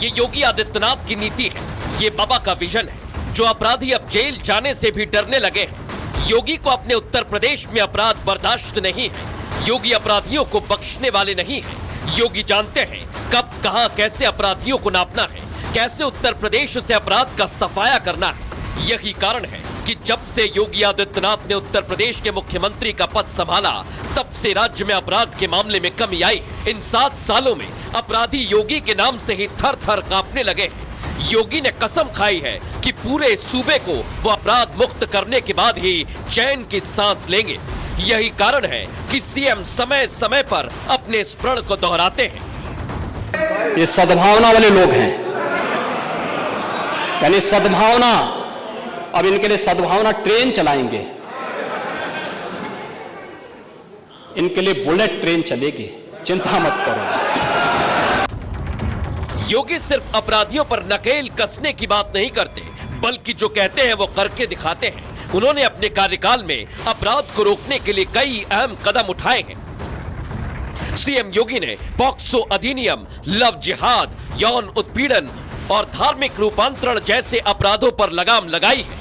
ये योगी आदित्यनाथ की नीति है, ये बाबा का विजन है। जो अपराधी अब जेल जाने से भी डरने लगे हैं। योगी को अपने उत्तर प्रदेश में अपराध बर्दाश्त नहीं है। योगी अपराधियों को बख्शने वाले नहीं है। योगी जानते हैं कब कहां कैसे अपराधियों को नापना है, कैसे उत्तर प्रदेश से अपराध का सफाया करना है। यही कारण है कि जब से योगी आदित्यनाथ ने उत्तर प्रदेश के मुख्यमंत्री का पद संभाला, तब से राज्य में अपराध के मामले में कमी आई। इन 7 सालों में अपराधी योगी के नाम से ही थर थर कांपने लगे हैं। योगी ने कसम खाई है कि पूरे सूबे को वो अपराध मुक्त करने के बाद ही चैन की सांस लेंगे। यही कारण है कि सीएम समय समय पर अपने इस प्रण को दोहराते हैं। ये सद्भावना वाले लोग हैं, यानी सद्भावना। अब इनके लिए सद्भावना ट्रेन चलाएंगे, इनके लिए बुलेट ट्रेन चलेगी, चिंता मत करो। योगी सिर्फ अपराधियों पर नकेल कसने की बात नहीं करते, बल्कि जो कहते हैं वो करके दिखाते हैं। उन्होंने अपने कार्यकाल में अपराध को रोकने के लिए कई अहम कदम उठाए हैं। सीएम योगी ने पॉक्सो अधिनियम, लव जिहाद, यौन उत्पीड़न और धार्मिक रूपांतरण जैसे अपराधों पर लगाम लगाई है।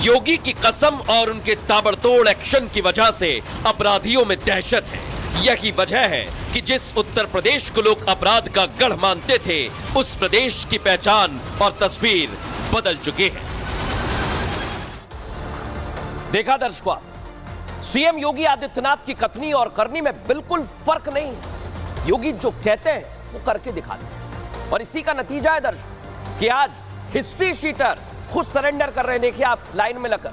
योगी की कसम और उनके ताबड़तोड़ एक्शन की वजह से अपराधियों में दहशत है। यही वजह है कि जिस उत्तर प्रदेश को लोग अपराध का गढ़ मानते थे, उस प्रदेश की पहचान और तस्वीर बदल चुकी है। देखा दर्शकों, सीएम योगी आदित्यनाथ की कथनी और करनी में बिल्कुल फर्क नहीं है। योगी जो कहते हैं वो करके दिखाते हैं, और इसी का नतीजा है दर्शकों कि आज हिस्ट्री शीटर खुद सरेंडर कर रहे हैं। देखिए आप लाइन में लगकर,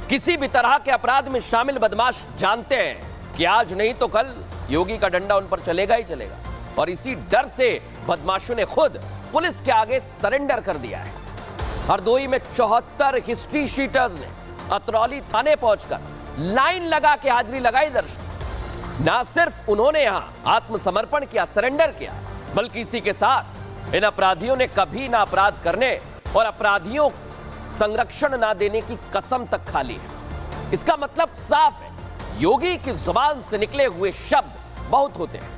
किसी भी तरह के अपराध में शामिल बदमाश जानते हैं कि आज नहीं तो कल योगी का डंडा उन पर चलेगा ही चलेगा, और इसी डर से बदमाशों ने खुद पुलिस के आगे सरेंडर कर दिया है। हरदोई में 74 हिस्ट्री शीटर्स ने अतरौली थाने पहुंचकर लाइन लगा के हाजिरी लगाई। दर्शक, ना सिर्फ उन्होंने यहां आत्मसमर्पण किया, सरेंडर किया, बल्कि इसी के साथ इन अपराधियों ने कभी ना अपराध करने और अपराधियों संरक्षण ना देने की कसम तक खा ली है। इसका मतलब साफ है, योगी की जुबान से निकले हुए शब्द बहुत होते हैं,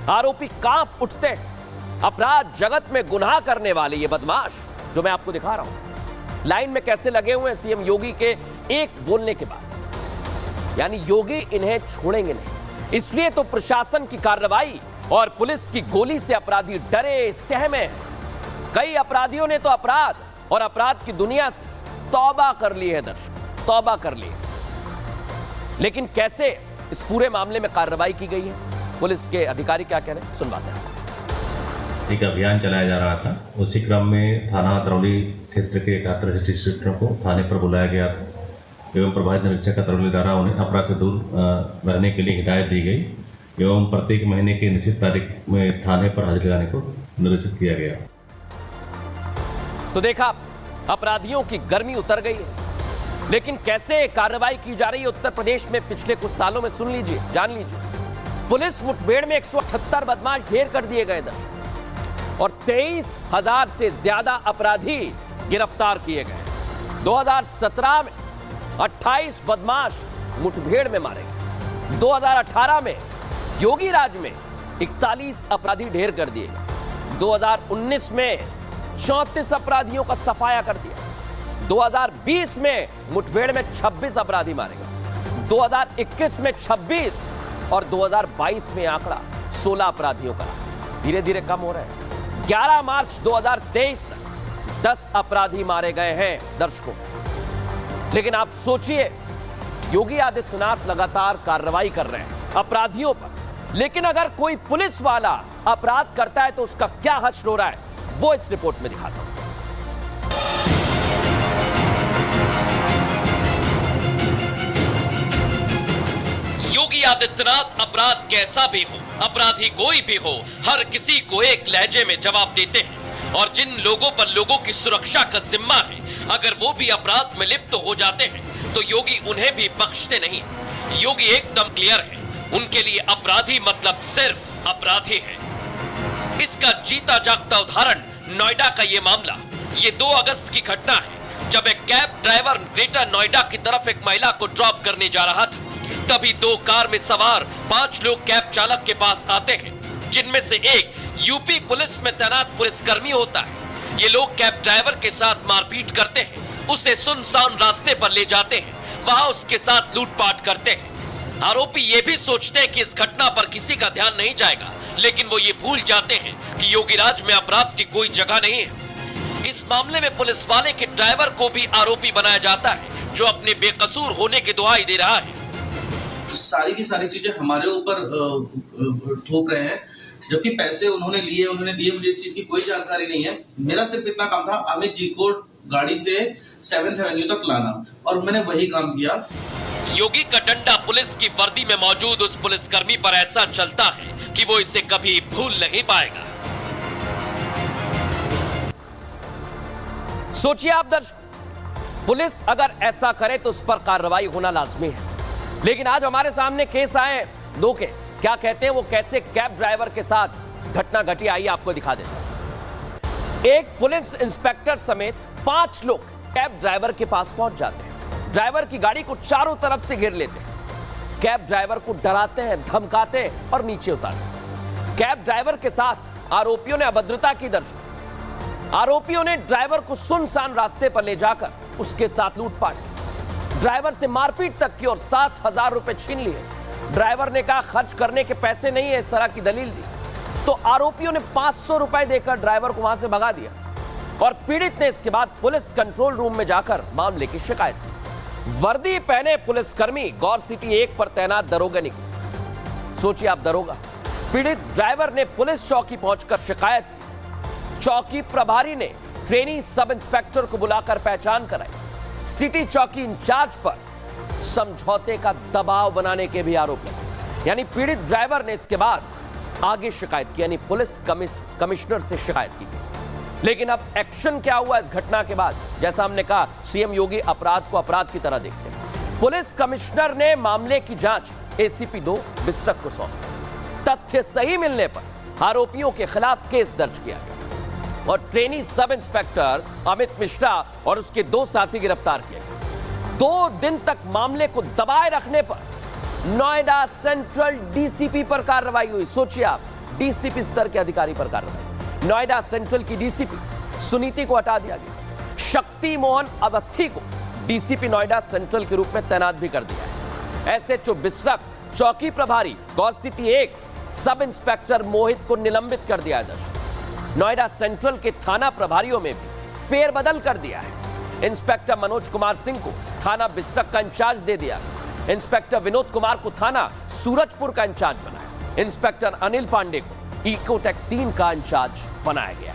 आरोपी कांप उठते हैं। अपराध जगत में गुनाह करने वाले ये बदमाश जो मैं आपको दिखा रहा हूं, लाइन में कैसे लगे हुए हैं सीएम योगी के एक बोलने के बाद, यानी योगी इन्हें छोड़ेंगे नहीं। इसलिए तो प्रशासन की कार्रवाई और पुलिस की गोली से अपराधी डरे सहमे हैं। कई अपराधियों ने तो अपराध और अपराध की दुनिया से तौबा कर ली है दर्शक, तौबा कर ली है। लेकिन कैसे इस पूरे मामले में कार्रवाई की गई है, पुलिस के अधिकारी क्या कह रहे हैं, सुनवाते हैं। एक अभियान चलाया जा रहा था, उसी क्रम में थाना अतरौली क्षेत्र के 71 हिस्ट्री शीटरों को थाने पर बुलाया गया था एवं प्रभावित निरीक्षक अतरौली द्वारा उन्हें अपराध से दूर रहने के लिए हिदायत दी गई एवं प्रत्येक महीने की निश्चित तारीख में थाने पर हाजिरी लगाने को निर्देशित किया गया। तो देखा, अपराधियों की गर्मी उतर गई है, लेकिन कैसे कार्रवाई की जा रही है उत्तर प्रदेश में पिछले कुछ सालों में, सुन लीजिए, जान लीजिए। पुलिस मुठभेड़ में 178 बदमाश ढेर कर दिए गए दर्शक, और 23,000 से ज्यादा अपराधी गिरफ्तार किए गए। 2017 में 28 बदमाश मुठभेड़ में मारे गए। 2018 में योगी राज में 41 अपराधी ढेर कर दिए गए। 2019 में 34 अपराधियों का सफाया कर दिया। 2020 में मुठभेड़ में 26 अपराधी मारे गए। 2021 में 26 और 2022 में आंकड़ा 16 अपराधियों का धीरे धीरे कम हो रहा है। 11 मार्च 2023 तक 10 अपराधी मारे गए हैं दर्शकों। लेकिन आप सोचिए, योगी आदित्यनाथ लगातार कार्रवाई कर रहे हैं अपराधियों पर, लेकिन अगर कोई पुलिस वाला अपराध करता है तो उसका क्या हश्र हो रहा है, वो इस रिपोर्ट में दिखाता हूं। योगी आदित्यनाथ अपराध कैसा भी हो, अपराधी कोई भी हो, हर किसी को एक लहजे में जवाब देते हैं, और जिन लोगों पर लोगों की सुरक्षा का जिम्मा है, अगर वो भी अपराध में लिप्त हो जाते हैं तो योगी उन्हें भी बख्शते नहीं। योगी एकदम क्लियर है, उनके लिए अपराधी मतलब सिर्फ अपराधी है। इसका जीता जागता उदाहरण नोएडा का ये मामला। ये 2 अगस्त की घटना है, जब एक कैब ड्राइवर ग्रेटर नोएडा की तरफ एक महिला को ड्रॉप करने जा रहा था। तभी 2 कार में सवार 5 लोग कैब चालक के पास आते हैं, जिनमें से एक यूपी पुलिस में तैनात पुलिसकर्मी होता है। ये लोग कैब ड्राइवर के साथ मारपीट करते हैं, उसे सुनसान रास्ते पर ले जाते हैं, वहां उसके साथ लूटपाट करते हैं। आरोपी ये भी सोचते हैं कि इस घटना पर किसी का ध्यान नहीं जाएगा, लेकिन वो ये भूल जाते हैं कि योगीराज में अपराध की कोई जगह नहीं है। इस मामले में पुलिस वाले के ड्राइवर को भी आरोपी बनाया जाता है, जो अपने बेकसूर होने की दुहाई दे रहा है। सारी की सारी चीजें हमारे ऊपर थोप रहे हैं, जबकि पैसे उन्होंने दिए, मुझे इस चीज की कोई जानकारी नहीं है। मेरा सिर्फ इतना काम था अमित जी को गाड़ी से 7th एवेन्यू तक लाना, और मैंने वही काम किया। योगी का डंडा पुलिस की वर्दी में मौजूद उस पुलिसकर्मी पर ऐसा चलता है कि वो इसे कभी भूल नहीं पाएगा। सोचिए आप दर्शक, पुलिस अगर ऐसा करे तो उस पर कार्रवाई होना लाजमी है, लेकिन आज हमारे सामने केस आए, 2 केस। क्या कहते हैं वो, कैसे कैब ड्राइवर के साथ घटना घटी, आइए आपको दिखा देता हूं। एक पुलिस इंस्पेक्टर समेत 5 लोग कैब ड्राइवर के पास पहुंच जाते हैं। ड्राइवर की गाड़ी को चारों तरफ से घेर लेते हैं। कैब ड्राइवर को डराते हैं, धमकाते हैं और नीचे उतारते हैं। कैब ड्राइवर के साथ आरोपियों ने अभद्रता की दर्शाई। आरोपियों ने ड्राइवर को सुनसान रास्ते पर ले जाकर उसके साथ लूटपाट की, ड्राइवर से मारपीट तक की और 7,000 रुपए छीन लिए। ड्राइवर ने कहा खर्च करने के पैसे नहीं है, इस तरह की दलील दी, तो आरोपियों ने 500 रुपए देकर ड्राइवर को वहां से भगा दिया और पीड़ित ने इसके बाद पुलिस कंट्रोल रूम में जाकर मामले की शिकायत की। वर्दी पहने पुलिसकर्मी गौर सिटी 1 पर तैनात दरोगा निकले। सोचिए आप, दरोगा। पीड़ित ड्राइवर ने पुलिस चौकी पहुंचकर शिकायत की। चौकी प्रभारी ने ट्रेनी सब इंस्पेक्टर को बुलाकर पहचान कराई। सिटी चौकी इंचार्ज पर समझौते का दबाव बनाने के भी आरोप लगे। यानी पीड़ित ड्राइवर ने इसके बाद आगे शिकायत की, यानी पुलिस कमिश्नर से शिकायत की गई। लेकिन अब एक्शन क्या हुआ इस घटना के बाद? जैसा हमने कहा, सीएम योगी अपराध को अपराध की तरह देखते हैं। पुलिस कमिश्नर ने मामले की जांच एसीपी 2 बिस्टक को सौंपी। तथ्य सही मिलने पर आरोपियों के खिलाफ केस दर्ज किया गया और trainee sub inspector Amit Mishra और उसके 2 साथी गिरफ्तार किए गए। 2 दिन तक मामले को दबाए रखने पर नोएडा सेंट्रल डीसीपी पर कार्रवाई हुई। सोचिए आप, डीसीपी स्तर के अधिकारी पर कार्रवाई। नोएडा सेंट्रल की डीसीपी सुनीति को हटा दिया गया। शक्ति मोहन अवस्थी को डीसीपी नोएडा सेंट्रल के रूप में तैनात भी कर दिया है। एसएचओ बिस्टक, चौकी प्रभारी गौर सिटी 1 सब इंस्पेक्टर मोहित को निलंबित कर दिया है। नोएडा सेंट्रल के थाना प्रभारियों में भी फेरबदल कर दिया है। इंस्पेक्टर मनोज कुमार सिंह को थाना बिस्टक का इंचार्ज दे दिया। इंस्पेक्टर विनोद कुमार को थाना सूरजपुर का इंचार्ज बनाया। इंस्पेक्टर अनिल पांडे को इकोटेक 3 का इंचार्ज बनाया गया है।